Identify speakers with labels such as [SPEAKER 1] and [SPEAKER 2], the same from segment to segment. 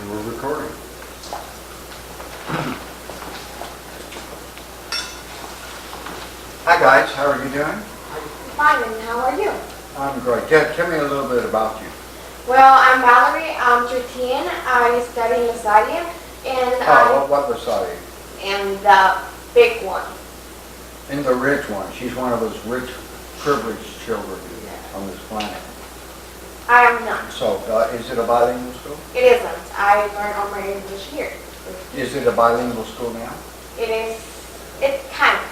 [SPEAKER 1] We're recording. Hi guys, how are you doing?
[SPEAKER 2] Fine, and how are you?
[SPEAKER 1] I'm great. Tell me a little bit about you.
[SPEAKER 2] Well, I'm Valerie. I'm 13. I study in Lasalle, and
[SPEAKER 1] What was I?
[SPEAKER 2] and the big one.
[SPEAKER 1] In the rich one. She's one of those rich, privileged children on this planet.
[SPEAKER 2] I am not.
[SPEAKER 1] So, is it a bilingual school?
[SPEAKER 2] It isn't. I learned all my English here.
[SPEAKER 1] Is it a bilingual school now?
[SPEAKER 2] It is. It's kind of.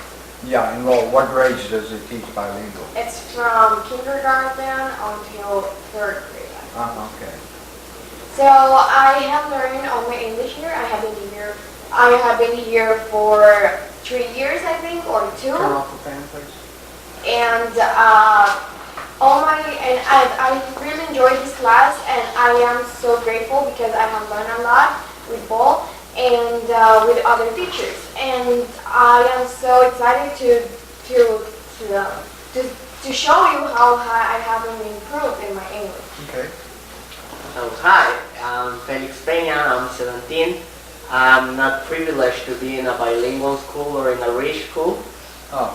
[SPEAKER 1] Yeah, and well, what grades does it teach bilingual?
[SPEAKER 2] It's from kindergarten until third grade.
[SPEAKER 1] Okay.
[SPEAKER 2] So I have learned all my English here. I have been here for 3 years, I think, or 2.
[SPEAKER 1] Turn off the fan, please.
[SPEAKER 2] And I really enjoyed this class, and I am so grateful because I have learned a lot with Paul and with other teachers. And I am so excited to show you how I have improved in my English.
[SPEAKER 1] Okay.
[SPEAKER 3] So hi, I'm Felix Peña, I'm 17. I'm not privileged to be in a bilingual school or in a rich school.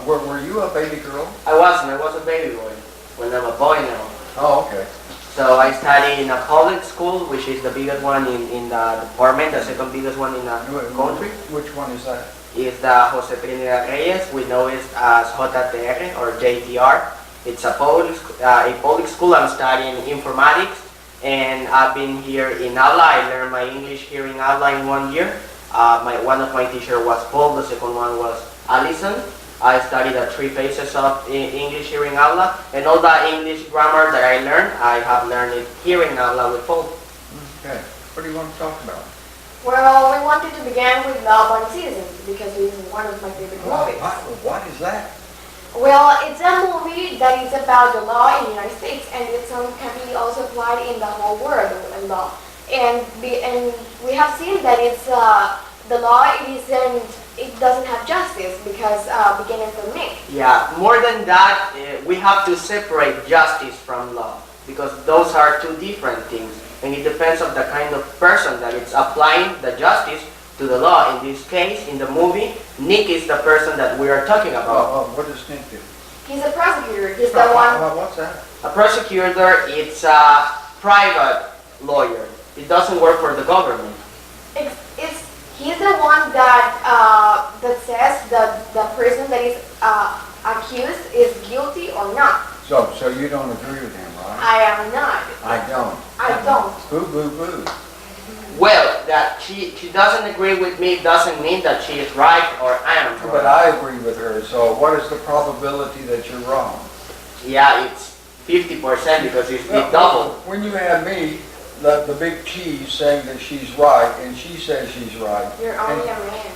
[SPEAKER 1] Were you a baby girl?
[SPEAKER 3] I was a baby boy when I'm a boy now.
[SPEAKER 1] Oh, okay.
[SPEAKER 3] So I study in a public school, which is the biggest one in the department, the second biggest one in the country.
[SPEAKER 1] Which one is that?
[SPEAKER 3] Is the Jose Trinidad Reyes, we know it as JTR or JTR. It's a public school. I'm studying informatics, and I've been here in Aula. I learned my English here in Aula in 1 year. One of my teachers was Paul, the second one was Allison. I studied the 3 phases of English here in Aula, and all the English grammar that I learned, I have learned it here in Aula with Paul.
[SPEAKER 1] Okay. What do you want to talk about?
[SPEAKER 2] Well, we wanted to begin with Law Abiding Citizens because it is one of my favorite movies.
[SPEAKER 1] What is that?
[SPEAKER 2] Well, it's a movie that is about the law in the United States, and can be also applied in the whole world in law. And we have seen that it's the law. It doesn't have justice because beginning from Nick.
[SPEAKER 3] Yeah, more than that, we have to separate justice from law because those are 2 different things, and it depends on the kind of person that is applying the justice to the law. In this case, in the movie, Nick is the person that we are talking about.
[SPEAKER 1] What does Nick do?
[SPEAKER 2] He's a prosecutor. He's the one.
[SPEAKER 1] What's that?
[SPEAKER 3] A prosecutor, it's a private lawyer. It doesn't work for the government.
[SPEAKER 2] He's the one that says that the person that is accused is guilty or not.
[SPEAKER 1] So you don't agree with him, right?
[SPEAKER 2] I am not.
[SPEAKER 1] I don't.
[SPEAKER 2] I don't.
[SPEAKER 1] Boo, boo, boo.
[SPEAKER 3] Well, that she doesn't agree with me doesn't mean that she is right or I am
[SPEAKER 1] But
[SPEAKER 3] right.
[SPEAKER 1] I agree with her, so what is the probability that you're wrong?
[SPEAKER 3] Yeah, it's 50% because it's double.
[SPEAKER 1] When you have me, the big cheese saying that she's right, and she says she's right.
[SPEAKER 2] You're only a man.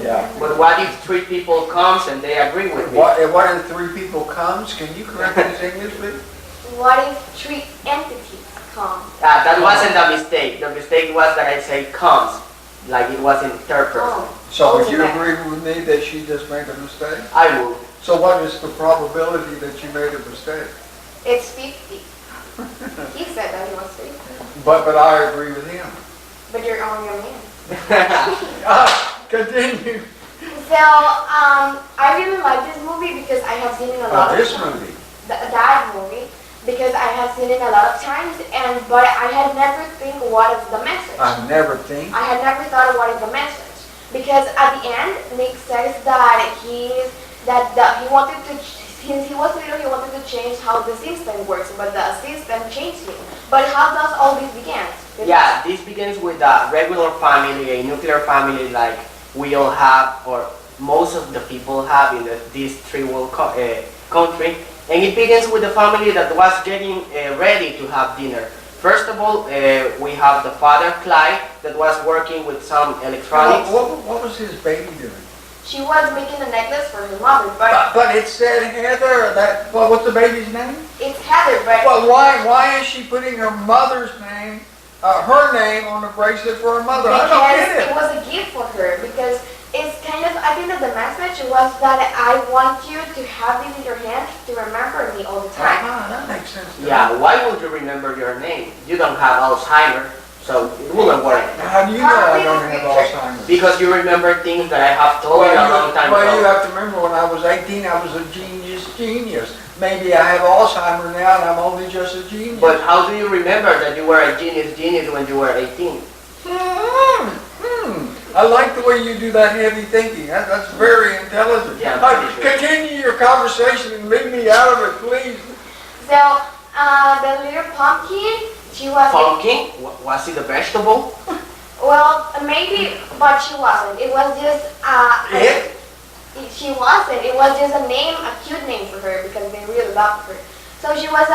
[SPEAKER 1] Yeah.
[SPEAKER 3] But what if 3 people comes and they agree with me?
[SPEAKER 1] What if 3 people comes? Can you correct this English, please?
[SPEAKER 2] What if 3 entities come?
[SPEAKER 3] That wasn't a mistake. The mistake was that I say comes, like it was in third person.
[SPEAKER 1] So would you agree with me that she just made a mistake?
[SPEAKER 3] I will.
[SPEAKER 1] So what is the probability that you made a mistake?
[SPEAKER 2] It's 50. He said that he was 50.
[SPEAKER 1] But I agree with him.
[SPEAKER 2] But you're only a man.
[SPEAKER 1] Continue.
[SPEAKER 2] So, I really like this movie because I have seen it a lot of
[SPEAKER 1] This
[SPEAKER 2] times.
[SPEAKER 1] movie.
[SPEAKER 2] That movie, because I have seen it a lot of times, but I had never think what is the message.
[SPEAKER 1] I never think.
[SPEAKER 2] I had never thought of what is the message. Because at the end, Nick says that he wanted to, since he was little, he wanted to change how the system works, but the system changed him. But how does all this begin?
[SPEAKER 3] Yeah, this begins with a regular family, a nuclear family like we all have, or most of the people have in this 3 world country. And it begins with the family that was getting ready to have dinner. First of all, we have the father, Clyde, that was working with some electronics.
[SPEAKER 1] What was his baby doing?
[SPEAKER 2] She was making a necklace for her mother,
[SPEAKER 1] But it said Heather. What's the baby's name?
[SPEAKER 2] it's Heather, but
[SPEAKER 1] Well, why is she putting her mother's name, her name on a bracelet for her mother? I don't
[SPEAKER 2] because
[SPEAKER 1] get
[SPEAKER 2] it
[SPEAKER 1] it.
[SPEAKER 2] was a gift for her, because it's kind of, I think that the message was that I want you to have this in your hand to remember me all the time.
[SPEAKER 1] That makes sense. to me.
[SPEAKER 3] Yeah, why would you remember your name? You don't have Alzheimer's. so it wouldn't work.
[SPEAKER 1] How do you know I don't have Alzheimer's?
[SPEAKER 3] Because you remember things that I have told you a long time
[SPEAKER 1] Well, you
[SPEAKER 3] ago.
[SPEAKER 1] have to remember when I was 18, I was a genius. Maybe I have Alzheimer's now and I'm only just a genius.
[SPEAKER 3] But how do you remember that you were a genius when you were 18?
[SPEAKER 1] I like the way you do that heavy thinking. That's very intelligent.
[SPEAKER 3] Yeah, I'm pretty sure.
[SPEAKER 1] Continue your conversation and leave me out of it, please.
[SPEAKER 2] So, the little pumpkin, she was...
[SPEAKER 3] Pumpkin? Was it a vegetable?
[SPEAKER 2] Well, maybe, but she wasn't. It was just... She wasn't. It was just a name, a cute name for her because they really loved her. So she was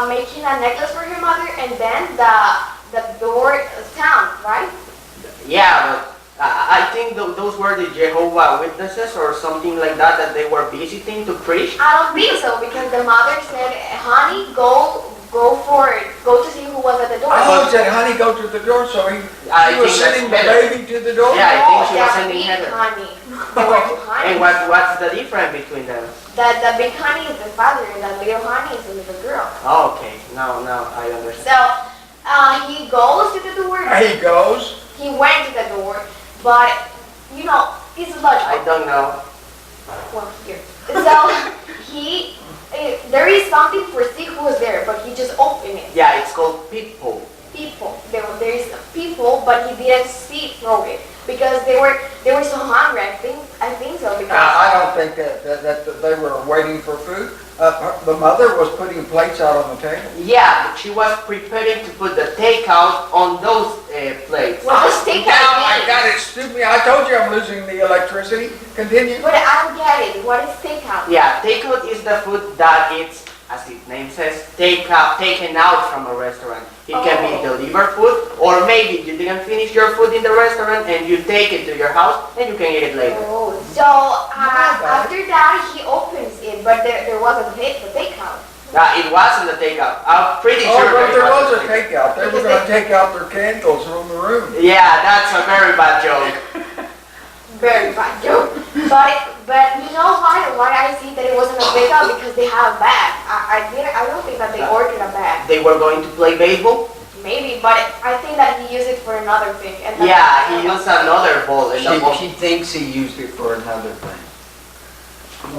[SPEAKER 2] making a necklace for her mother, and then the door sound, right?
[SPEAKER 3] Yeah, but I think those were the Jehovah Witnesses or something like that they were visiting to preach.
[SPEAKER 2] I don't think so because the mother said, "Honey, go to see who was at the door."
[SPEAKER 1] Oh, said, honey, go to the door. So he
[SPEAKER 3] I
[SPEAKER 1] was
[SPEAKER 3] think
[SPEAKER 1] sending the
[SPEAKER 3] that's better.
[SPEAKER 1] baby to the door?
[SPEAKER 3] Yeah, I think she was
[SPEAKER 2] that
[SPEAKER 3] sending
[SPEAKER 2] big
[SPEAKER 3] Heather.
[SPEAKER 2] honey. They were two
[SPEAKER 3] And
[SPEAKER 2] honeys.
[SPEAKER 3] what's the difference between them?
[SPEAKER 2] The big honey is the father, and the little honey is the little girl.
[SPEAKER 3] Oh, okay, now I understand.
[SPEAKER 2] So he goes to the door.
[SPEAKER 1] He goes.
[SPEAKER 2] He went to the door, but you know, it's
[SPEAKER 3] I
[SPEAKER 2] logical.
[SPEAKER 3] don't know.
[SPEAKER 2] Well, here. So there is something for see who is there, but he just opened it.
[SPEAKER 3] Yeah, it's called people.
[SPEAKER 2] People. There is people, but he didn't see through it because they were so hungry. I think so because
[SPEAKER 1] I don't think that they were waiting for food. The mother was putting plates out on the table.
[SPEAKER 3] Yeah, she was preparing to put the takeout on those plates.
[SPEAKER 2] What does takeout
[SPEAKER 1] Now I
[SPEAKER 2] mean?
[SPEAKER 1] got it, stupid. I told you I'm losing the electricity. Continue.
[SPEAKER 2] But I don't get it. What is takeout?
[SPEAKER 3] Yeah, takeout is the food that it's, as its name says, taken out from a restaurant. It can be delivered food, or maybe you didn't finish your food in the restaurant and you take it to your house and you can eat it later.
[SPEAKER 2] Oh, so after that he opens it, but there wasn't the takeout.
[SPEAKER 3] It wasn't a takeout. I'm pretty
[SPEAKER 1] Oh,
[SPEAKER 3] sure
[SPEAKER 1] but
[SPEAKER 3] that it
[SPEAKER 1] there was
[SPEAKER 3] wasn't
[SPEAKER 1] a takeout. They were going to take out their candles from the room.
[SPEAKER 3] Yeah, that's a very bad joke.
[SPEAKER 2] Very bad joke. But you know why I see that it wasn't a takeout? Because they have a bag. I don't think that they ordered a bag.
[SPEAKER 3] They were going to play baseball?
[SPEAKER 2] Maybe, but I think that he used it for another thing. And
[SPEAKER 3] Yeah, he used another ball in the ball.
[SPEAKER 4] She thinks he used it for another thing.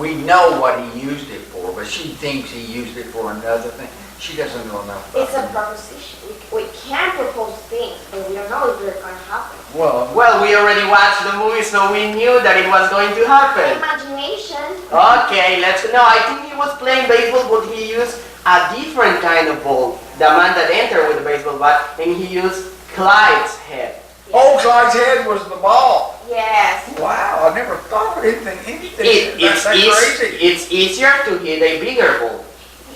[SPEAKER 4] We know what he used it for, but she thinks he used it for another thing. She doesn't know enough about
[SPEAKER 2] It's a
[SPEAKER 4] it.
[SPEAKER 2] proposition. We can propose things, but we don't know if they're going to happen.
[SPEAKER 1] Well,
[SPEAKER 3] Well, we already watched the movie, so we knew that it was going to happen.
[SPEAKER 2] Imagination.
[SPEAKER 3] Okay, no, I think he was playing baseball, but he used a different kind of ball. The man that entered with the baseball bat, and he used Clyde's head.
[SPEAKER 1] old guy's head was the ball.
[SPEAKER 2] Yes.
[SPEAKER 1] Wow, I never thought of anything. That's crazy.
[SPEAKER 3] It's easier to hit a bigger ball.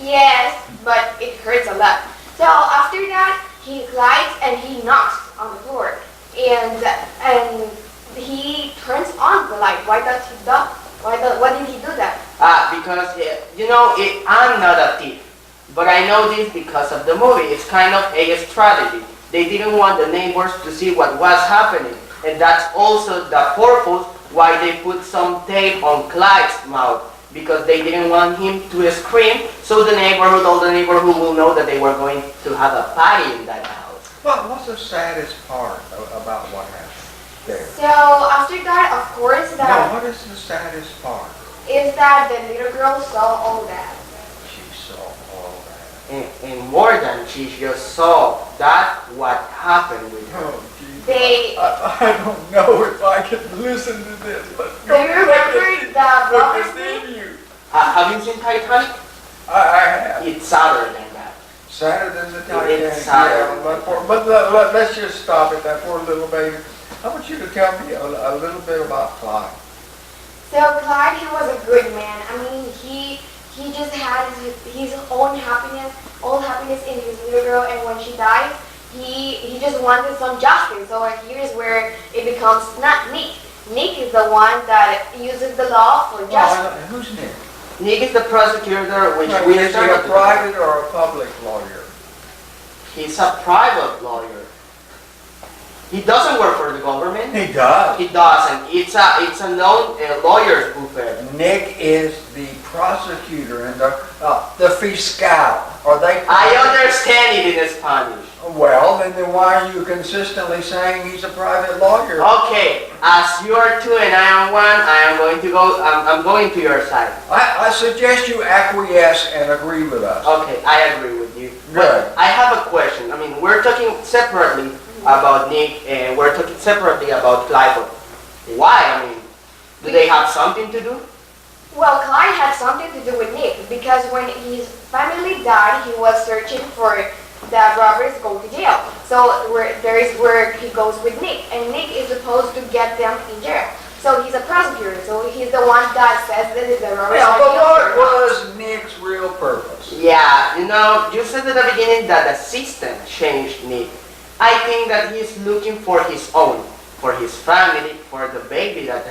[SPEAKER 2] Yes, but it hurts a lot. So after that, he glides and he knocks on the floor, and he turns on the light. Why does he do? Why did he do that?
[SPEAKER 3] Because, I'm not a thief, but I know this because of the movie. It's kind of a strategy. They didn't want the neighbors to see what was happening, and that's also the purpose why they put some tape on Clyde's mouth, because they didn't want him to scream, so all the neighborhood will know that they were going to have a party in that house.
[SPEAKER 1] What's the saddest part about what happened there?
[SPEAKER 2] So after that, of course,
[SPEAKER 1] No,
[SPEAKER 2] that
[SPEAKER 1] what is the saddest part?
[SPEAKER 2] is that the little girl saw all that.
[SPEAKER 1] She saw all that.
[SPEAKER 3] And more than she just saw that, what happened with her.
[SPEAKER 1] Oh, gee.
[SPEAKER 2] They
[SPEAKER 1] I don't know if I can listen to this, but
[SPEAKER 2] Do you remember the Bobby's
[SPEAKER 1] continue.
[SPEAKER 3] Have you seen Titanic?
[SPEAKER 1] I have.
[SPEAKER 3] It's sadder than that.
[SPEAKER 1] Sadder than the Titanic.
[SPEAKER 3] It's sadder.
[SPEAKER 1] Yeah, but let's just stop at that poor little baby. I want you to tell me a little bit about Clyde.
[SPEAKER 2] So Clyde, he was a good man. I mean, he just had his own happiness, all happiness in his little girl, and when she died, he just wanted some justice. So here is where it becomes not Nick. Nick is the one that uses the law for justice.
[SPEAKER 1] Who's Nick?
[SPEAKER 3] Nick is the prosecutor, which we
[SPEAKER 1] Is he a private or a public lawyer?
[SPEAKER 3] He's a private lawyer. He doesn't work for the government.
[SPEAKER 1] He does.
[SPEAKER 3] He doesn't. It's a known lawyer's buffet.
[SPEAKER 1] Nick is the prosecutor and the fiscal. Are they?
[SPEAKER 3] I understand it in Spanish.
[SPEAKER 1] Well, then why are you consistently saying he's a private lawyer?
[SPEAKER 3] Okay, as you are two and I am one, I'm going to your side.
[SPEAKER 1] I suggest you acquiesce and agree with us.
[SPEAKER 3] Okay, I agree with you.
[SPEAKER 1] Good.
[SPEAKER 3] But I have a question. I mean, we're talking separately about Nick and we're talking separately about Clive. Why? I mean, do they have something to do?
[SPEAKER 2] Well, Clyde had something to do with Nick because when his family died, he was searching for the robbers go to jail. So there is where he goes with Nick, and Nick is supposed to get them in jail. So he's a prosecutor, so he's the one that says that the robbers
[SPEAKER 1] Yeah,
[SPEAKER 2] are
[SPEAKER 1] but
[SPEAKER 2] guilty.
[SPEAKER 1] what was Nick's real purpose?
[SPEAKER 3] Yeah, you know, you said at the beginning that the system changed Nick. I think that he's looking for his own, for his family, for the baby that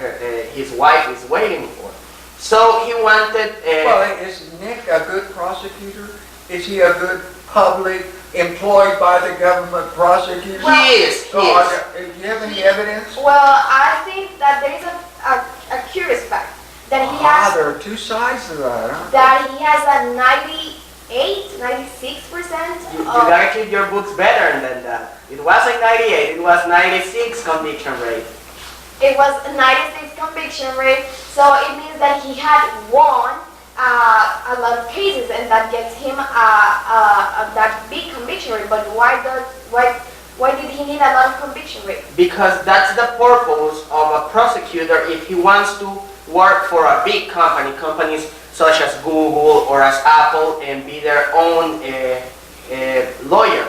[SPEAKER 3] his wife is waiting for. So he wanted...
[SPEAKER 1] Well, is Nick a good prosecutor? Is he a good public employed by the government prosecutor?
[SPEAKER 3] He is.
[SPEAKER 1] Do you have any evidence?
[SPEAKER 2] Well, I think that there is a curious fact that he has
[SPEAKER 1] There are two sides to that, huh?
[SPEAKER 2] that he has a 96%.
[SPEAKER 3] You gotta keep your books better than that. It wasn't 98, it was 96 conviction rate.
[SPEAKER 2] It was a 96 conviction rate, so it means that he had won a lot of cases, and that gets him that big conviction rate. But why did he need a lot of conviction rate?
[SPEAKER 3] Because that's the purpose of a prosecutor if he wants to work for a big company, companies such as Google or as Apple, and be their own lawyer.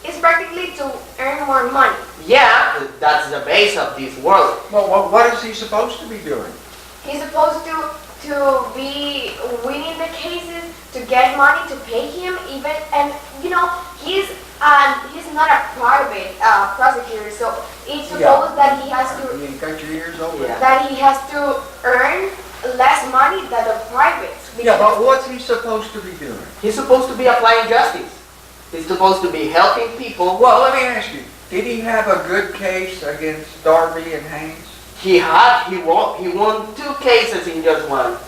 [SPEAKER 2] It's practically to earn more money.
[SPEAKER 3] Yeah, that's the base of this world.
[SPEAKER 1] Well, what is he supposed to be doing?
[SPEAKER 2] He's supposed to be winning the cases, to get money, to pay him even, and you know, he's not a private prosecutor, so it's supposed that he has to
[SPEAKER 1] You got your ears open?
[SPEAKER 3] Yeah.
[SPEAKER 2] that he has to earn less money than the privates.
[SPEAKER 1] Yeah, but what's he supposed to be doing?
[SPEAKER 3] He's supposed to be applying justice. He's supposed to be helping people.
[SPEAKER 1] Well, let me ask you, did he have a good case against Darby and Haynes?
[SPEAKER 3] He won 2 cases in just one.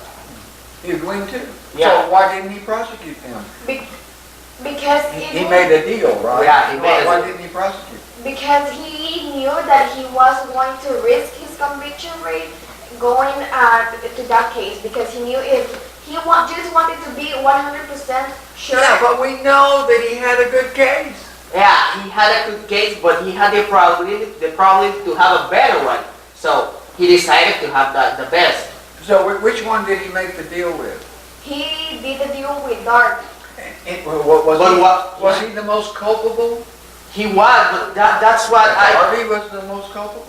[SPEAKER 1] He'd win too.
[SPEAKER 3] Yeah.
[SPEAKER 1] So why didn't he prosecute them?
[SPEAKER 2] Because
[SPEAKER 1] He made a deal, right?
[SPEAKER 3] Yeah, he made a
[SPEAKER 1] Why
[SPEAKER 3] deal.
[SPEAKER 1] didn't he prosecute?
[SPEAKER 2] because he knew that he was going to risk his conviction rate going to that case, because he knew if he just wanted to be 100% sure.
[SPEAKER 1] Yeah, but we know that he had a good case.
[SPEAKER 3] Yeah, he had a good case, but he had the problem to have a better one. So he decided to have the best.
[SPEAKER 1] So which one did he make the deal with?
[SPEAKER 2] He did the deal with Darby.
[SPEAKER 1] Was he the most culpable?
[SPEAKER 3] He was, but that's what
[SPEAKER 1] Darby was the most culpable?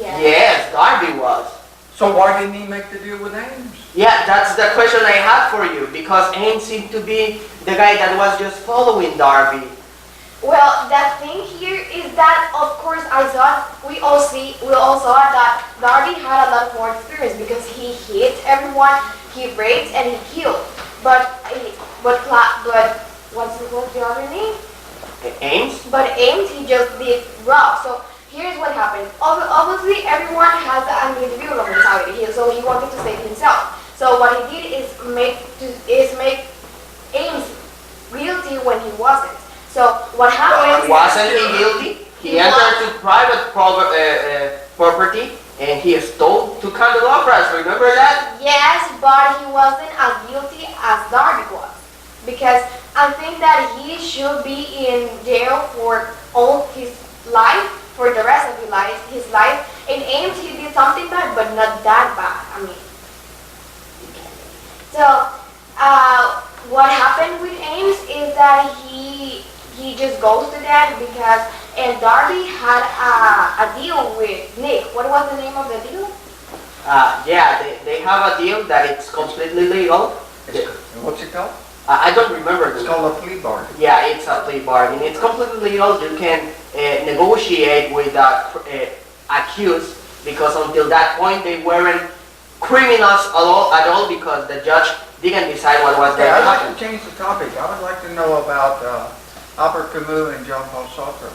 [SPEAKER 3] Yes, Darby was.
[SPEAKER 1] So why didn't he make the deal with Ames?
[SPEAKER 3] Yeah, that's the question I had for you, because Ames seemed to be the guy that was just following Darby.
[SPEAKER 2] Well, the thing here is that, of course, we all saw that Darby had a lot more experience because he hit everyone, he raped, and he killed. But what's the other name?
[SPEAKER 3] Ames?
[SPEAKER 2] But Ames, he just did rob. So here's what happened. Obviously, everyone has an individual mentality here, so he wanted to save himself. So what he did is make Ames guilty when he wasn't. So what happened?
[SPEAKER 3] Wasn't he guilty? He entered to private property and he stole 2 candelabras. Remember that?
[SPEAKER 2] Yes, but he wasn't as guilty as Darby was. Because I think that he should be in jail for all his life, for the rest of his life. In Ames, he did something bad, but not that bad. I mean. So, what happened with Ames is that he just goes to that because, and Darby had a deal with Nick. What was the name of the deal?
[SPEAKER 3] Yeah, they have a deal that it's completely legal.
[SPEAKER 1] What's it called?
[SPEAKER 3] I don't remember the
[SPEAKER 1] It's
[SPEAKER 3] name.
[SPEAKER 1] called a plea bargain.
[SPEAKER 3] Yeah, it's a plea bargain. It's completely legal. You can negotiate with the accused, because until that point they weren't criminals at all because the judge didn't decide what was going to
[SPEAKER 1] I'd like
[SPEAKER 3] happen.
[SPEAKER 1] to change the topic. I would like to know about Albert Camus and Jean-Paul Sartre.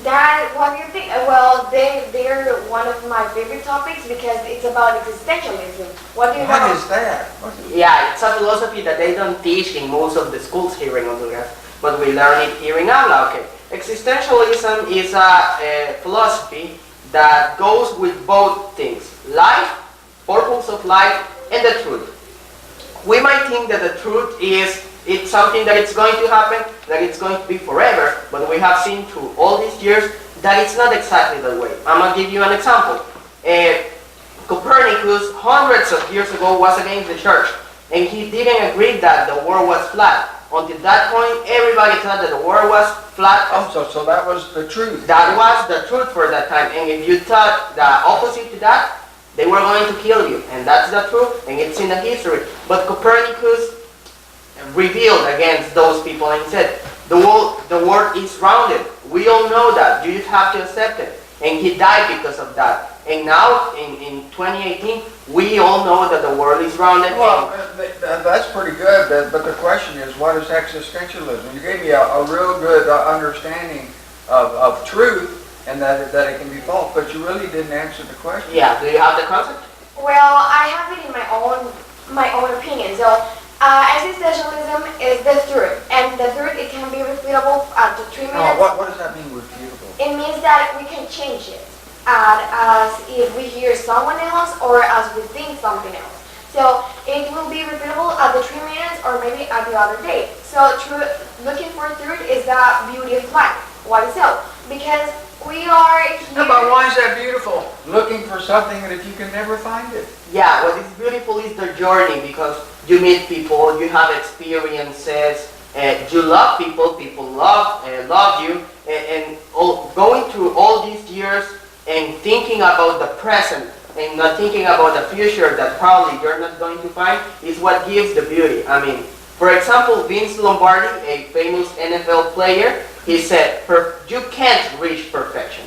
[SPEAKER 2] What do you think? Well, they're one of my favorite topics because it's about existentialism. What do you
[SPEAKER 1] What
[SPEAKER 2] know?
[SPEAKER 1] is that? What is-
[SPEAKER 3] Yeah, it's a philosophy that they don't teach in most of the schools here in Honduras, but we learn it here in Habla. Okay. Existentialism is a philosophy that goes with both things: life, purpose of life, and the truth. We might think that the truth is it's something that it's going to happen, that it's going to be forever, but we have seen through all these years that it's not exactly that way. I'm going to give you an example. Copernicus, hundreds of years ago, was against the church, and he didn't agree that the world was flat. Until that point, everybody thought that the world was flat.
[SPEAKER 1] Oh, so that was the truth.
[SPEAKER 3] That was the truth for that time, and if you thought the opposite to that, they were going to kill you, and that's the truth, and it's in the history. But Copernicus revealed against those people and said, the world is rounded. We all know that. You just have to accept it. And he died because of that. And now, in 2018, we all know that the world is rounded.
[SPEAKER 1] Well, that's pretty good, but the question is, what is existentialism? You gave me a real good understanding of truth and that it can be false, but you really didn't answer the question.
[SPEAKER 3] Yeah, do you have the concept?
[SPEAKER 2] Well, I have it in my own opinion. So, existentialism is the truth, and the truth it can be refutable after 3 minutes.
[SPEAKER 1] Oh, what does that mean, refutable?
[SPEAKER 2] It means that we can change it as if we hear someone else or as we think something else. So it will be refutable at the 3 minutes or maybe at the other day. So looking for truth is the beauty of life. Why so? Because we are here.
[SPEAKER 1] No, but why is that beautiful? Looking for something that if you can never find it.
[SPEAKER 3] Yeah, what is beautiful is the journey, because you meet people, you have experiences, you love people, people love you, and going through all these years and thinking about the present and not thinking about the future that probably you're not going to find is what gives the beauty. I mean, for example, Vince Lombardi, a famous NFL player, he said, you can't reach perfection.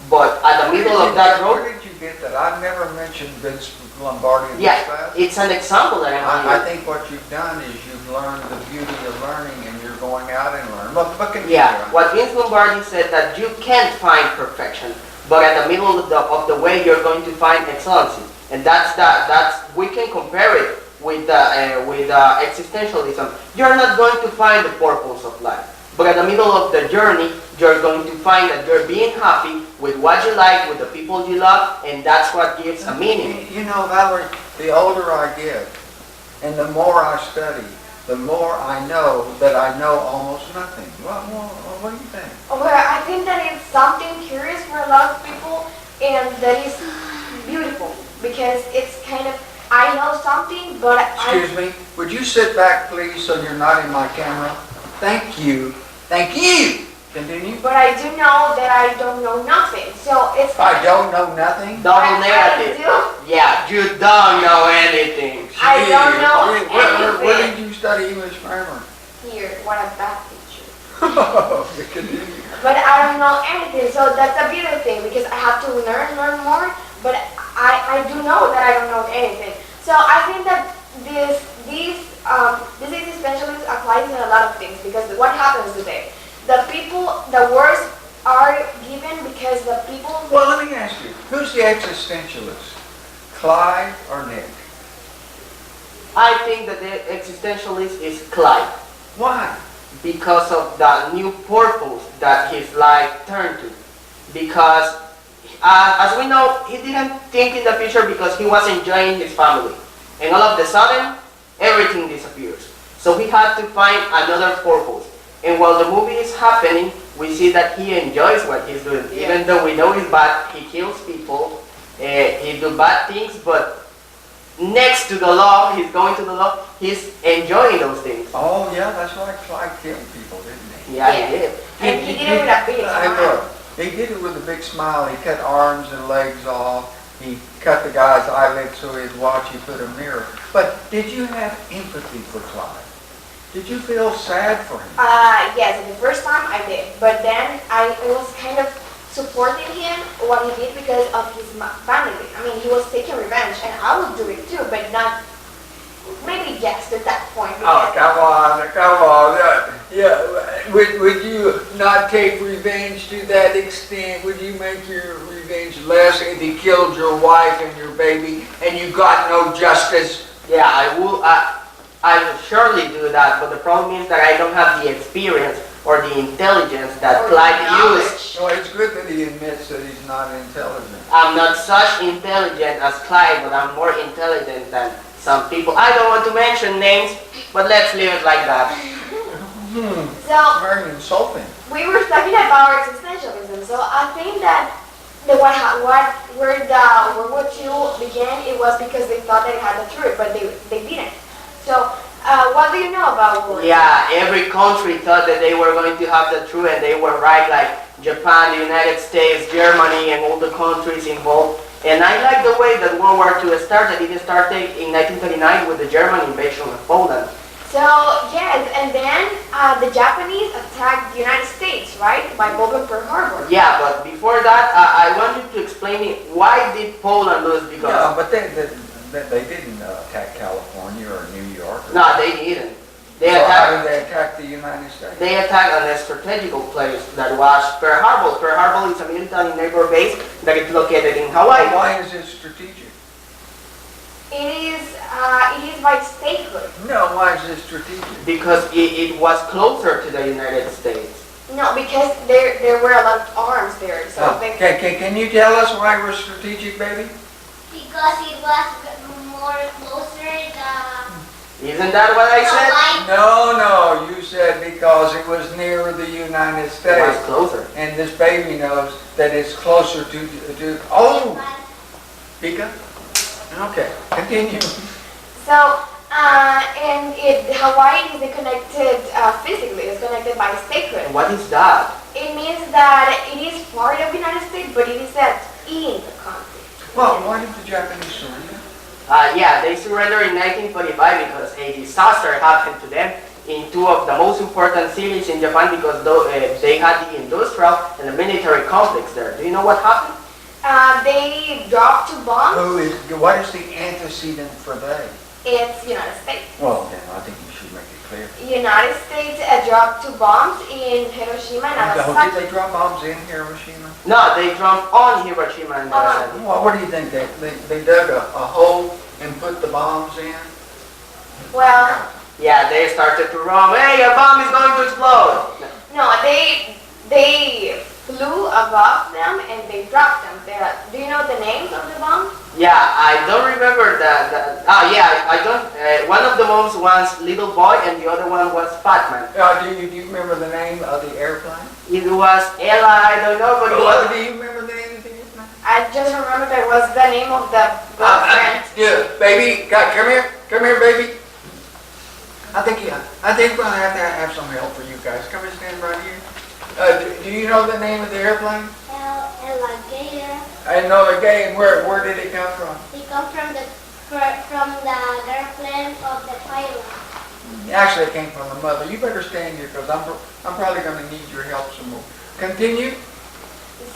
[SPEAKER 3] But at the middle of that road...
[SPEAKER 1] Where did you get that? I've never mentioned Vince Lombardi in
[SPEAKER 3] Yeah,
[SPEAKER 1] this class.
[SPEAKER 3] it's an example that
[SPEAKER 1] I think what you've done is you've learned the beauty of learning and you're going out and learn. But continue.
[SPEAKER 3] Yeah, what Vince Lombardi said that you can't find perfection, but at the middle of the way you're going to find excellency, and that's we can compare it with existentialism. You're not going to find the purpose of life, but at the middle of the journey, you're going to find that you're being happy with what you like, with the people you love, and that's what gives a meaning.
[SPEAKER 1] You know, Valerie, the older I get and the more I study, the more I know that I know almost nothing. Well, what do you think?
[SPEAKER 2] Well, I think that it's something curious for a lot of people, and that is beautiful because it's kind of, I know something, but
[SPEAKER 1] Excuse me, would you sit back, please, so you're not in my camera? Thank you. Thank you. Continue.
[SPEAKER 2] But I do know that I don't know nothing. So it's.
[SPEAKER 1] I don't know nothing.
[SPEAKER 3] Double negative.
[SPEAKER 2] I do.
[SPEAKER 3] Yeah, you don't know anything.
[SPEAKER 2] I don't know
[SPEAKER 1] Where
[SPEAKER 2] anything.
[SPEAKER 1] did you study English grammar?
[SPEAKER 2] Here, what a bad teacher.
[SPEAKER 1] Continue.
[SPEAKER 2] But I don't know anything, so that's a beautiful thing because I have to learn more. But I do know that I don't know anything. So I think that this existentialism applies in a lot of things because what happens today? The words are given because the people.
[SPEAKER 1] Well, let me ask you, who's the existentialist? Clive or Nick?
[SPEAKER 3] I think that the existentialist is Clyde,
[SPEAKER 1] Why?
[SPEAKER 3] because of the new purpose that his life turned to. Because, as we know, he didn't think in the future because he was enjoying his family. And all of a sudden, everything disappears. So he had to find another purpose. And while the movie is happening, we see that he enjoys what he's doing.
[SPEAKER 2] Yeah.
[SPEAKER 3] Even though we know he's bad, he kills people, he do bad things, but next to the law, he's going to the law, he's enjoying those things.
[SPEAKER 1] Oh, yeah, that's right. Clive killed people, didn't he?
[SPEAKER 3] Yeah,
[SPEAKER 2] Yeah.
[SPEAKER 3] he did.
[SPEAKER 2] And he did it with a big
[SPEAKER 1] I
[SPEAKER 2] smile.
[SPEAKER 1] know. He did it with a big smile. He cut arms and legs off. He cut the guy's eyelids so he'd watch. He put a mirror. But did you have empathy for Clive? Did you feel sad for him?
[SPEAKER 2] Yes, the first time I did, but then I was kind of supporting him what he did because of his family. I mean, he was taking revenge, and I would do it too, but not maybe yes at that point.
[SPEAKER 1] Oh, come on. Yeah, would you not take revenge to that extent? Would you make your revenge less if he killed your wife and your baby and you got no justice?
[SPEAKER 3] Yeah, I will. I will surely do that. But the problem is that I don't have the experience or the intelligence that
[SPEAKER 2] Or
[SPEAKER 3] Clyde
[SPEAKER 2] knowledge.
[SPEAKER 3] used.
[SPEAKER 1] Well, it's good that he admits that he's not intelligent.
[SPEAKER 3] I'm not such intelligent as Clyde, but I'm more intelligent than some people. I don't want to mention names, but let's leave it like that.
[SPEAKER 2] So
[SPEAKER 1] Very insulting.
[SPEAKER 2] we were talking about existentialism. So I think that where World War II began, it was because they thought they had the truth, but they didn't. So what do you know about World War II?
[SPEAKER 3] Yeah, every country thought that they were going to have the truth, and they were right, like Japan, the United States, Germany, and all the countries involved. And I like the way that World War II started. It started in 1939 with the German invasion of Poland.
[SPEAKER 2] So yes, and then the Japanese attacked the United States, right, by bombing Pearl Harbor.
[SPEAKER 3] Yeah, but before that, I want you to explain me, why did Poland lose? Because
[SPEAKER 1] Yeah, but they didn't attack California or New York.
[SPEAKER 3] no, they didn't. They
[SPEAKER 1] So how
[SPEAKER 3] attacked.
[SPEAKER 1] did they attack the United States?
[SPEAKER 3] They attacked on a strategical place that was Pearl Harbor. Pearl Harbor is a military naval base that is located in Hawaii.
[SPEAKER 1] Why is it strategic?
[SPEAKER 2] It is by statehood.
[SPEAKER 1] No, why is it strategic?
[SPEAKER 3] Because it was closer to the United States.
[SPEAKER 2] No, because there were a lot of arms there. So
[SPEAKER 1] Oh, can you tell us why we're strategic, baby?
[SPEAKER 5] Because it was more closer
[SPEAKER 3] Isn't that what I said?
[SPEAKER 1] No, you said because it was near the United
[SPEAKER 3] It was
[SPEAKER 1] States.
[SPEAKER 3] closer.
[SPEAKER 1] And this baby knows that it's closer to oh, Pika? Okay, continue.
[SPEAKER 2] So, Hawaii is connected physically. It's connected by statehood.
[SPEAKER 3] And what is that?
[SPEAKER 2] It means that it is part of the United States, but it is not in the country.
[SPEAKER 1] Well, why did the Japanese surrender?
[SPEAKER 3] Yeah, they surrendered in 1945 because a disaster happened to them in two of the most important cities in Japan because they had the industrial and the military complex there. Do you know what happened?
[SPEAKER 2] They dropped two bombs.
[SPEAKER 1] What is the antecedent for they?
[SPEAKER 2] It's United States.
[SPEAKER 1] Well, then I think you should make it clear.
[SPEAKER 2] United States dropped two bombs in Hiroshima and
[SPEAKER 1] Did
[SPEAKER 2] Nagasaki.
[SPEAKER 1] they drop bombs in Hiroshima?
[SPEAKER 3] No, they dropped on Hiroshima and Nagasaki.
[SPEAKER 1] Well, what do you think? They dug a hole and put the bombs in?
[SPEAKER 2] Well,
[SPEAKER 3] Yeah, they started to run. Hey, a bomb is going to explode.
[SPEAKER 2] no, they flew above them and they dropped them. Do you know the names of the bombs?
[SPEAKER 3] Yeah, I don't remember I don't. One of the bombs was Little Boy and the other one was Fat Man.
[SPEAKER 1] Do you remember the name of the airplane?
[SPEAKER 3] It was Ella, I don't know, but it was.
[SPEAKER 1] Do you remember the name of the airplane?
[SPEAKER 2] I just remember that was the name of the girlfriend.
[SPEAKER 1] Yeah, baby, come here, baby. I think we're gonna have to have some help for you guys. Come and stand right here. Do you know the name of the airplane?
[SPEAKER 5] alligator.
[SPEAKER 1] I know the game. Where did it come from?
[SPEAKER 5] They come from the airplane of the pilot.
[SPEAKER 1] Actually, it came from the mother. You better stand here because I'm probably going to need your help some more. Continue.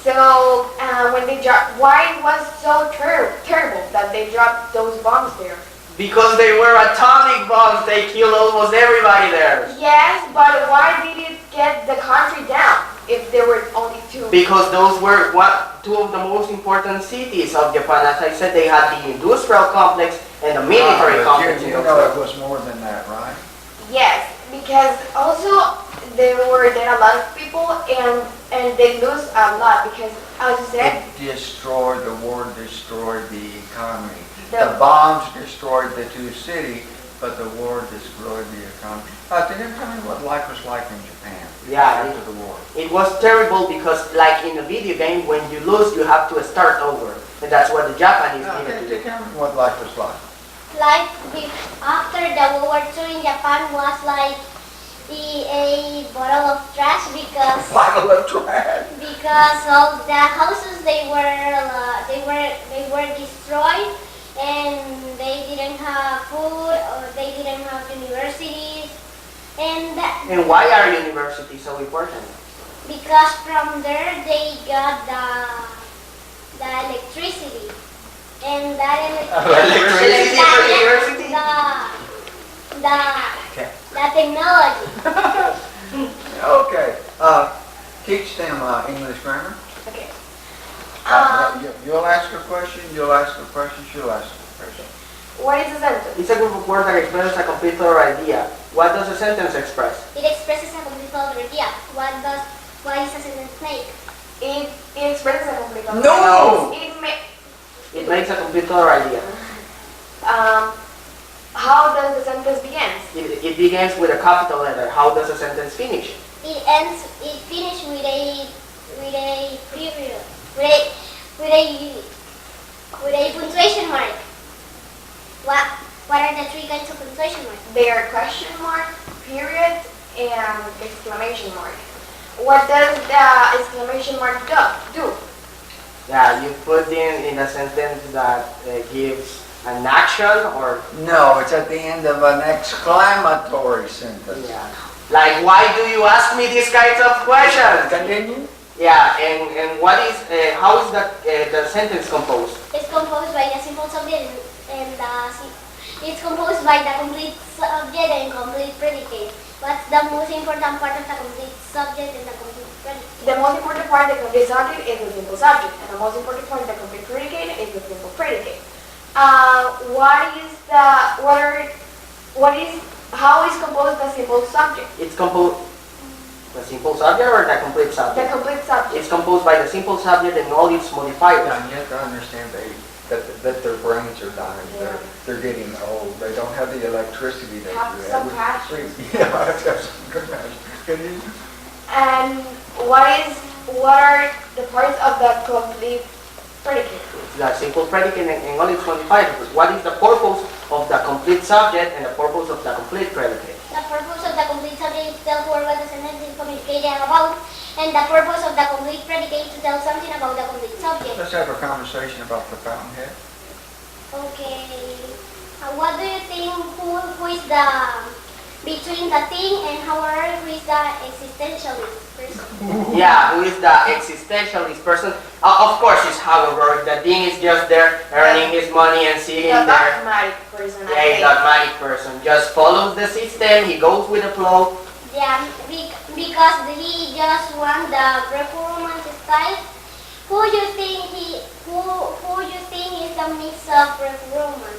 [SPEAKER 2] So when they dropped, why it was so terrible that they dropped those bombs there?
[SPEAKER 3] Because they were atomic bombs, they killed almost everybody there.
[SPEAKER 2] Yes, but why did it get the country down if there were only two?
[SPEAKER 3] Because those were two of the most important cities of Japan. As I said, they had the industrial complex and the military complex.
[SPEAKER 1] You know it was more than that, right?
[SPEAKER 2] Yes, because also there were a lot of people and they lose a lot because, as you said,
[SPEAKER 1] The war destroyed the economy. The bombs destroyed the two cities, but the war destroyed the economy. Can you tell me what life was like in Japan
[SPEAKER 3] Yeah,
[SPEAKER 1] after the war?
[SPEAKER 3] it was terrible because, like in a video game, when you lose, you have to start over. And that's what the Japanese needed to do.
[SPEAKER 1] Tell me what life was like.
[SPEAKER 5] Like after the World War II in Japan was like a bottle of trash because
[SPEAKER 1] Bottle of trash.
[SPEAKER 5] all the houses they were destroyed and they didn't have food or they didn't have universities
[SPEAKER 3] And why are universities so important?
[SPEAKER 5] because from there they got the electricity and that
[SPEAKER 3] Electricity for university?
[SPEAKER 5] the technology.
[SPEAKER 1] Okay, teach them English grammar.
[SPEAKER 2] Okay.
[SPEAKER 1] You'll ask a question, you'll ask a question, she'll ask a question.
[SPEAKER 2] What is a sentence?
[SPEAKER 3] It's a group of words that expresses a complete thorough idea. What does a sentence express?
[SPEAKER 5] It expresses a complete thought idea. What is a sentence make?
[SPEAKER 2] It expresses a complete thought.
[SPEAKER 1] No!
[SPEAKER 3] It makes a complete thorough idea.
[SPEAKER 2] How does the sentence begin?
[SPEAKER 3] It begins with a capital letter. How does a sentence finish?
[SPEAKER 5] It finishes with a period, with a punctuation mark. What are the three kinds of punctuation marks?
[SPEAKER 2] They are question mark, period, and exclamation mark. What does the exclamation mark do?
[SPEAKER 3] Yeah, you put in a sentence that gives an action or
[SPEAKER 1] No, it's at the end of an exclamatory sentence.
[SPEAKER 3] yeah. Like, why do you ask me these kinds of questions?
[SPEAKER 1] Continue.
[SPEAKER 3] Yeah, and what is how is the sentence composed?
[SPEAKER 5] It's composed by the simple subject and it's composed by the complete subject and complete predicate. What's the most important part of the complete subject and the complete predicate?
[SPEAKER 2] The most important part of the complete subject is the simple subject, and the most important part of the complete predicate is the simple predicate. How is composed the simple subject?
[SPEAKER 3] It's composed the simple subject or the complete
[SPEAKER 2] The
[SPEAKER 3] subject?
[SPEAKER 2] complete subject.
[SPEAKER 3] It's composed by the simple subject and all its modifiers.
[SPEAKER 1] And you have to understand that their brains are dying.
[SPEAKER 2] Yeah.
[SPEAKER 1] They're getting old. They don't have the electricity that
[SPEAKER 2] Have
[SPEAKER 1] you
[SPEAKER 2] some
[SPEAKER 1] have.
[SPEAKER 2] passion.
[SPEAKER 1] Yeah, have to have some compassion. Continue.
[SPEAKER 2] And what are the parts of the complete predicate?
[SPEAKER 3] The simple predicate and all its modifiers. What is the purpose of the complete subject and the purpose of the complete predicate?
[SPEAKER 5] The purpose of the complete subject is to tell what the sentence is communicating about, and the purpose of the complete predicate is to tell something about the complete subject.
[SPEAKER 1] Let's have a conversation about the fountainhead.
[SPEAKER 5] Okay. What do you think? Who is the between the thing and however who is the existentialist person?
[SPEAKER 3] Yeah, who is the existentialist person? Of course, it's however. The thing is just there earning his money and sitting
[SPEAKER 2] The
[SPEAKER 3] there.
[SPEAKER 2] dogmatic person, I
[SPEAKER 3] Yeah, he's
[SPEAKER 2] think.
[SPEAKER 3] a dogmatic person. Just follows the system. He goes with the flow.
[SPEAKER 5] Yeah, because he just wants the Greco-Roman style. Who you think is a mix of Greco-Roman?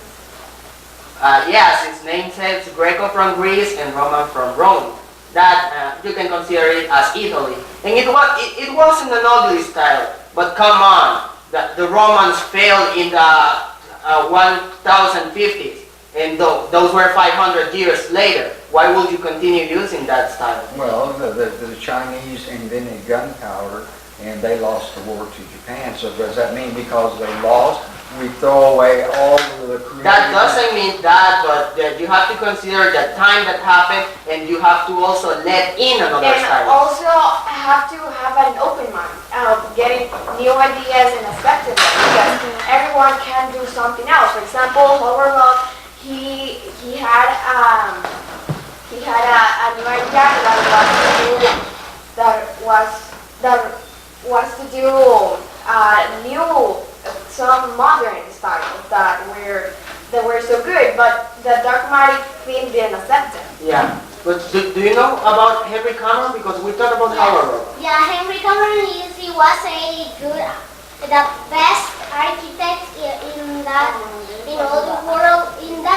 [SPEAKER 3] Yes, its name says Greco from Greece and Roman from Rome. That you can consider it as Italy. And it wasn't an ugly style, but come on, the Romans failed in the 1050s, and those were 500 years later. Why would you continue using that style?
[SPEAKER 1] Well, the Chinese invented gunpowder and they lost the war to Japan. So does that mean because they lost, we throw away all of the creative?
[SPEAKER 3] That doesn't mean that, but you have to consider the time that happened, and you have to also let in another
[SPEAKER 2] And
[SPEAKER 3] style.
[SPEAKER 2] also have to have an open mind, getting new ideas and accepting them, because everyone can do something else. For example, Howard Love, he had a new idea that was to do some modern styles that were so good, but the dogmatic thing didn't accept them.
[SPEAKER 3] Yeah, but do you know about Henry Cameron? Because we talked about Howard.
[SPEAKER 5] Yeah, Henry Cameron he was the best architect in all the world in the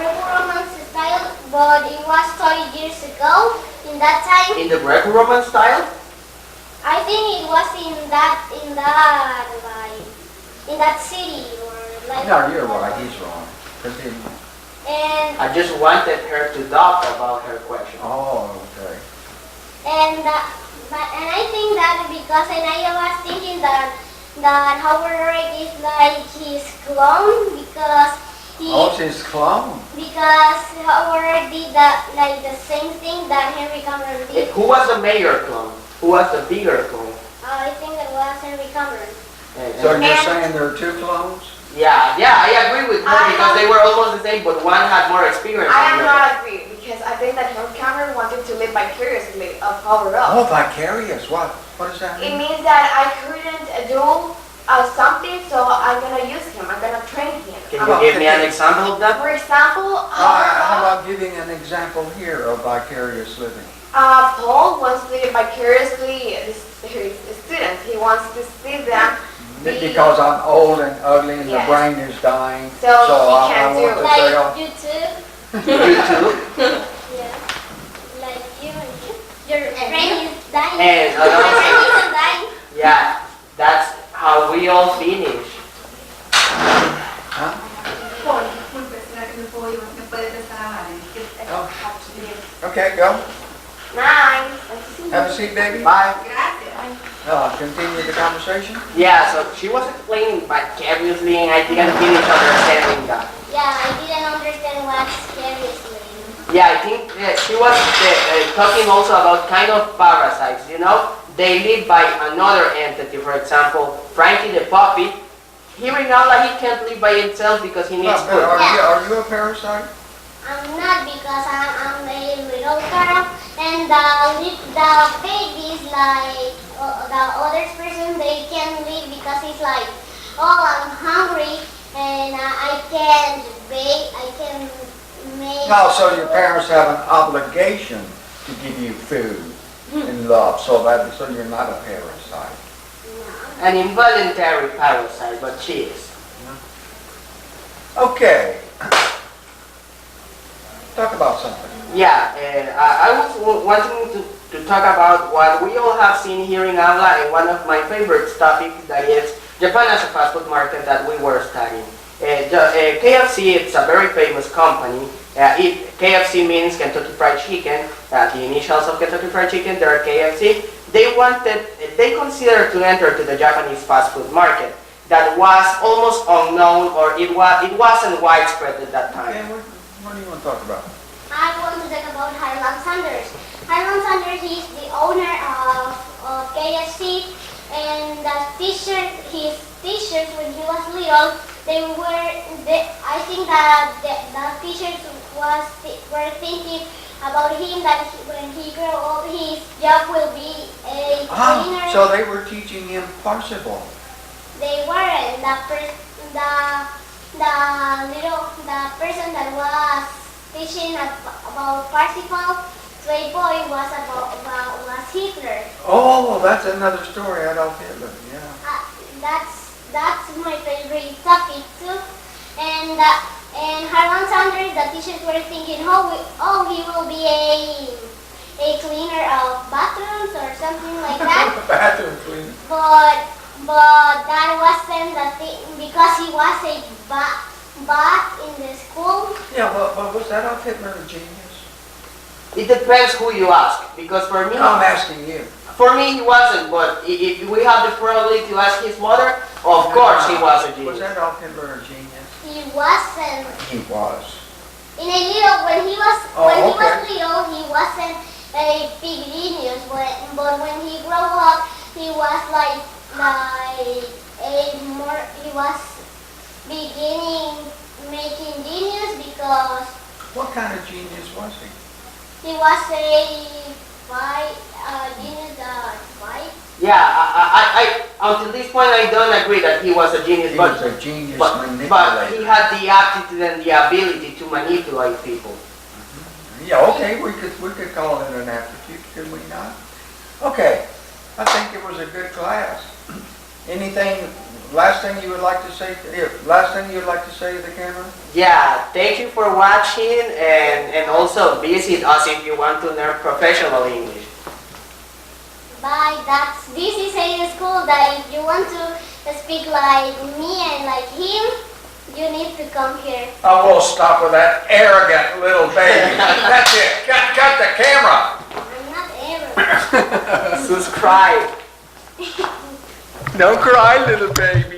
[SPEAKER 5] Greco-Roman style, but it was 30 years ago. In that time,
[SPEAKER 3] In the Greco-Roman style?
[SPEAKER 5] I think it was in that city or like.
[SPEAKER 1] No, you're right, he's wrong. Continue.
[SPEAKER 5] And
[SPEAKER 3] I just wanted her to talk about her question.
[SPEAKER 1] Oh, okay.
[SPEAKER 5] and I think that because I was thinking that Howard is like his clone because
[SPEAKER 1] Oh, it's his clone.
[SPEAKER 5] because Howard did the same thing that Henry Cameron did.
[SPEAKER 3] Who was the mayor clone? Who was the bigger clone?
[SPEAKER 5] I think it was Henry Cameron.
[SPEAKER 1] So you're
[SPEAKER 2] And-
[SPEAKER 1] saying there are two clones?
[SPEAKER 3] Yeah, I agree with her because they were almost the same, but one had more experience.
[SPEAKER 2] I
[SPEAKER 3] than
[SPEAKER 2] am
[SPEAKER 3] the other.
[SPEAKER 2] not agree, because I think that Henry Cameron wanted to live vicariously of Howard Love.
[SPEAKER 1] Oh, vicarious, what? What does that
[SPEAKER 2] It
[SPEAKER 1] mean?
[SPEAKER 2] means that I couldn't do something, so I'm gonna use him. I'm gonna train him.
[SPEAKER 3] Can you give me an example of that?
[SPEAKER 2] For example,
[SPEAKER 1] How about giving an example here of vicarious living?
[SPEAKER 2] Paul wants to live vicariously his students. He wants to see them.
[SPEAKER 1] Because I'm old and ugly and the
[SPEAKER 2] Yes.
[SPEAKER 1] brain is dying,
[SPEAKER 2] So
[SPEAKER 1] so
[SPEAKER 2] he can't
[SPEAKER 1] I want
[SPEAKER 2] do
[SPEAKER 1] to say,
[SPEAKER 5] Like
[SPEAKER 1] oh,
[SPEAKER 5] you too.
[SPEAKER 3] You too.
[SPEAKER 5] Yeah. Like you and you. Your brain is dying.
[SPEAKER 3] And
[SPEAKER 5] My
[SPEAKER 3] another
[SPEAKER 5] brain
[SPEAKER 3] thing,
[SPEAKER 5] isn't dying.
[SPEAKER 3] yeah, that's how we all finish.
[SPEAKER 1] huh?
[SPEAKER 6] Paul, disculpe, ¿será que me puede prestar a Valery?
[SPEAKER 1] Okay, go.
[SPEAKER 2] Nice.
[SPEAKER 1] Have a seat, baby.
[SPEAKER 3] Bye.
[SPEAKER 6] Gracias.
[SPEAKER 1] Continue the conversation.
[SPEAKER 3] Yeah, so she was explaining vicariously and I didn't finish understanding that.
[SPEAKER 5] Yeah, I didn't understand what seriously.
[SPEAKER 3] Yeah, I think she was talking also about kind of parasites, you know? They live by another entity. For example, Frankie the puppy, here in Allah he can't live by himself because he needs
[SPEAKER 1] But
[SPEAKER 3] food.
[SPEAKER 1] are you a parasite?
[SPEAKER 5] I'm not because I'm a little girl and the babies like the other person they can live because it's like, oh, I'm hungry and I can bake, I can make.
[SPEAKER 1] No, so your parents have an obligation to give you food and love, so you're not a parasite.
[SPEAKER 3] An involuntary parasite, but she is.
[SPEAKER 1] Okay. Talk about something.
[SPEAKER 3] Yeah, I was wanting to talk about what we all have seen here in Avla, and one of my favorite topics that is Japan as a fast food market that we were studying. KFC, it's a very famous company. KFC means Kentucky Fried Chicken. The initials of Kentucky Fried Chicken, they're KFC. They considered to enter to the Japanese fast food market that was almost unknown, or it wasn't widespread at that time.
[SPEAKER 1] Okay, what do you want to talk about?
[SPEAKER 5] I want to talk about Harlan Sanders. Harlan Sanders is the owner of KFC, and his t-shirts when he was little, I think that the t-shirts were thinking about him that when he grow up, his job will be a cleaner.
[SPEAKER 1] So they were teaching him Parsifal.
[SPEAKER 5] They weren't. The person that was teaching about Parsifal, Playboy was Hitler.
[SPEAKER 1] Oh, that's another story, Adolf Hitler, yeah.
[SPEAKER 5] That's my favorite topic too. And Harlan Sanders, the teachers were thinking, he will be a cleaner of bathrooms or something like that.
[SPEAKER 1] Bathroom cleaner.
[SPEAKER 5] But that wasn't the thing because he was a bat in the school.
[SPEAKER 1] Yeah, but was Adolf Hitler a genius?
[SPEAKER 3] It depends who you ask, because for me,
[SPEAKER 1] No, I'm asking you.
[SPEAKER 3] for me he wasn't, but if we have the probability to ask his mother, of course he was a
[SPEAKER 1] Was
[SPEAKER 3] genius.
[SPEAKER 1] Adolf Hitler a genius?
[SPEAKER 5] He wasn't.
[SPEAKER 1] He was.
[SPEAKER 5] When he was
[SPEAKER 1] okay.
[SPEAKER 5] little, he wasn't a big genius. But when he grew up, he was he was beginning making genius because
[SPEAKER 1] What kind of genius was he?
[SPEAKER 5] he was a genius five.
[SPEAKER 3] Yeah, I until this point I don't agree that he was a genius,
[SPEAKER 1] He
[SPEAKER 3] but
[SPEAKER 1] was a genius
[SPEAKER 3] but
[SPEAKER 1] manipulator.
[SPEAKER 3] he had the aptitude and the ability to manipulate people.
[SPEAKER 1] Yeah, okay, we could call it an aptitude, could we not? Okay, I think it was a good class. Last thing you would like to say to the camera?
[SPEAKER 3] Yeah, thank you for watching, and also visit us if you want to learn professional English.
[SPEAKER 5] Bye. This is a school that if you want to speak like me and like him, you need to come here.
[SPEAKER 1] I will stop with that arrogant little baby. That's it. Cut the camera.
[SPEAKER 5] I'm not arrogant.
[SPEAKER 3] Subscribe.
[SPEAKER 1] Don't cry, little baby.